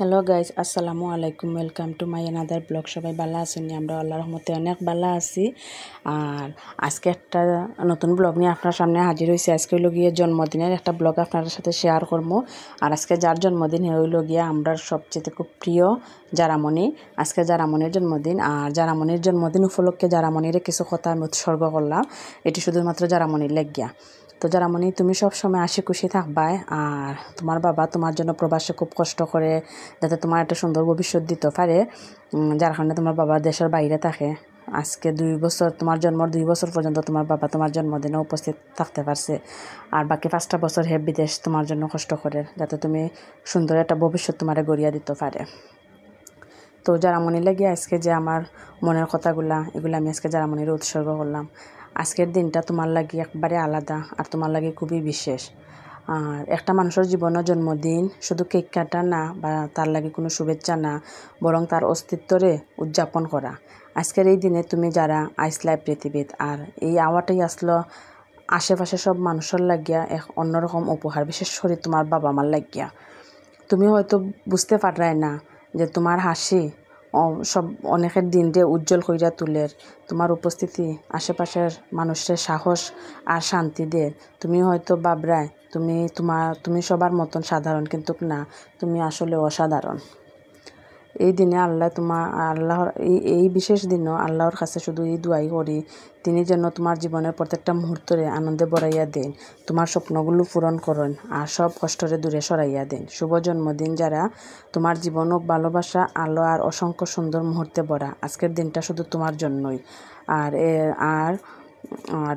Hello guys, আসসালামু আলাইকুম। Welcome to my another blog. সবাই ভালো আছেন? আমরা আল্লাহর রহমতে অনেক ভালো আছি। আর আজকে একটা নতুন ব্লগ নিয়ে আপনার সামনে হাজির হয়েছি। আজকে হইল গিয়ে জন্মদিনের একটা ব্লগ আপনার সাথে শেয়ার করবো। আর আজকে যার জন্মদিন হইল গিয়ে আমরা সবচেয়ে খুব প্রিয় জারামণি। আজকে জারামণির জন্মদিন। আর জারামণির জন্মদিন উপলক্ষে জারামণির কিছু কথা আমি উৎসর্গ করলাম। এটি শুধুমাত্র জারামণির লেগিয়া। তো জারামণি, তুমি সব সময় হাসি খুশি থাকবাই। আর তোমার বাবা তোমার জন্য প্রবাসে খুব কষ্ট করে যাতে তোমার একটা সুন্দর ভবিষ্যৎ দিতে পারে, যার কারণে তোমার বাবা দেশের বাইরে থাকে। আজকে 2 বছর, তোমার জন্মের 2 বছর পর্যন্ত তোমার বাবা তোমার জন্মদিনে উপস্থিত থাকতে পারছে। আর বাকি 5টা বছর বিদেশ তোমার জন্য কষ্ট করে যাতে তুমি সুন্দর একটা ভবিষ্যৎ তোমারে গড়িয়া দিতে পারে। তো জারামণি লাগিয়ে আজকে যে আমার মনের কথাগুলা, এগুলো আমি আজকে জারামণির উৎসর্গ করলাম। আজকের দিনটা তোমার লাগি একবারে আলাদা আর তোমার লাগি খুবই বিশেষ। আর একটা মানুষের জীবনের জন্মদিন শুধু কেক কাটা না, বা তার লাগে কোনো শুভেচ্ছা না, বরং তার অস্তিত্বরে উদযাপন করা। আজকের এই দিনে তুমি যারা আইসলাই পৃথিবীত, আর এই আওয়াটাই আসলো আশেপাশে সব মানুষের লাগিয়া এক অন্যরকম উপহার, বিশেষ করে তোমার বাবা মার লাগিয়া। তুমি হয়তো বুঝতে পারলাই না যে তোমার হাসি সব অনেকের দিনকে উজ্জ্বল কইরা তুলের। তোমার উপস্থিতি আশেপাশের মানুষের সাহস আর শান্তি দেয়। তুমি হয়তো ভাবরায় তুমি সবার মতন সাধারণ, কিন্তু না, তুমি আসলে অসাধারণ। এই দিনে আল্লাহর এই বিশেষ দিনও আল্লাহর কাছে শুধু এই দোয়াই করি, তিনি যেন তোমার জীবনের প্রত্যেকটা মুহূর্তরে আনন্দে ভরাইয়া দেন, তোমার স্বপ্নগুলো পূরণ করেন, আর সব কষ্টরে দূরে সরাইয়া দেন। শুভ জন্মদিন যারা, তোমার জীবন হোক ভালোবাসা, আলো আর অসংখ্য সুন্দর মুহূর্তে ভরা। আজকের দিনটা শুধু তোমার জন্যই। আর আর আর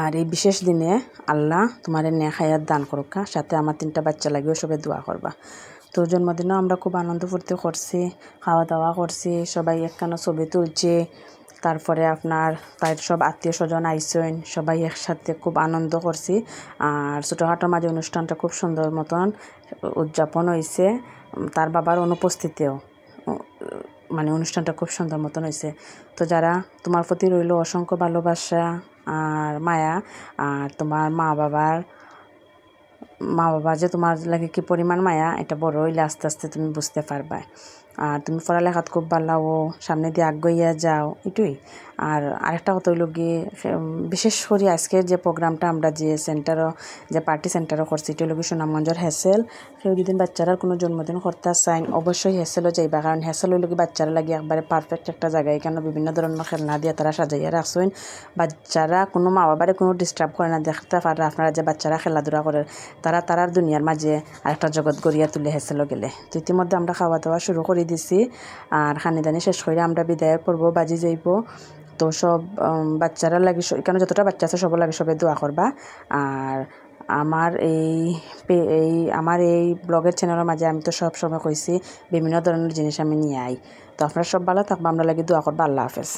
আর এই বিশেষ দিনে আল্লাহ তোমার নেক হায়াত দান করুক। সাথে আমার 3টা বাচ্চা লাগেও সবাই দোয়া করবা। তো জন্মদিনও আমরা খুব আনন্দ ফুর্তি করছি, খাওয়া দাওয়া করছি, সবাই একখানা ছবি তুলছি। তারপরে আপনার তাই সব আত্মীয় স্বজন আইসেন, সবাই একসাথে খুব আনন্দ করছি। আর ছোটোখাটোর মাঝে অনুষ্ঠানটা খুব সুন্দর মতন উদযাপন হয়েছে, তার বাবার অনুপস্থিতিতেও। মানে অনুষ্ঠানটা খুব সুন্দর মতন হয়েছে। তো যারা, তোমার প্রতি রইল অসংখ্য ভালোবাসা আর মায়া। আর তোমার মা বাবা যে তোমার লাগে কি পরিমাণ মায়া, এটা বড় হইলে আস্তে আস্তে তুমি বুঝতে পারবা। আর তুমি পড়ালেখাত খুব ভালো, সামনে দিয়ে আগাইয়া যাও, এটুই। আর আরেকটা কথা হইল গিয়ে, বিশেষ করে আজকের যে প্রোগ্রামটা আমরা যে পার্টি সেন্টারও করছি, এটা হলো সুনামগঞ্জের হেসেল। কেউ যদি বাচ্চারা কোনো জন্মদিন করতে চান, অবশ্যই হেসেলও যাইবা, কারণ হেসেল হইল কি বাচ্চারা লাগে একবারে পারফেক্ট একটা জায়গায়। এখানে বিভিন্ন ধরনের খেলনা দিয়ে তারা সাজাইয়া রাখছেন। বাচ্চারা কোনো মা বাবারে কোনো ডিস্টার্ব করে না, দেখতে পারে আপনারা যে বাচ্চারা খেলাধুলা করে, তারার দুনিয়ার মাঝে আরেকটা জগৎ গড়িয়া তুলে হেসেলও গেলে। তো ইতিমধ্যে আমরা খাওয়া দাওয়া শুরু করে দিছি। আর খানিদানি শেষ করে আমরা বিদায়ের পর্ব বাজি যাইব। তো সব বাচ্চারা লাগে, এখানে যতটা বাচ্চা আছে সবার লাগে সবাই দোয়া করবা। আর আমার এই ব্লগের চ্যানেলের মাঝে আমি তো সব সময় কইছি বিভিন্ন ধরনের জিনিস আমি নিয়ে আই। তো আপনারা সব ভালো থাকবো, আমরা লাগে দোয়া করবো। আল্লাহ হাফেজ।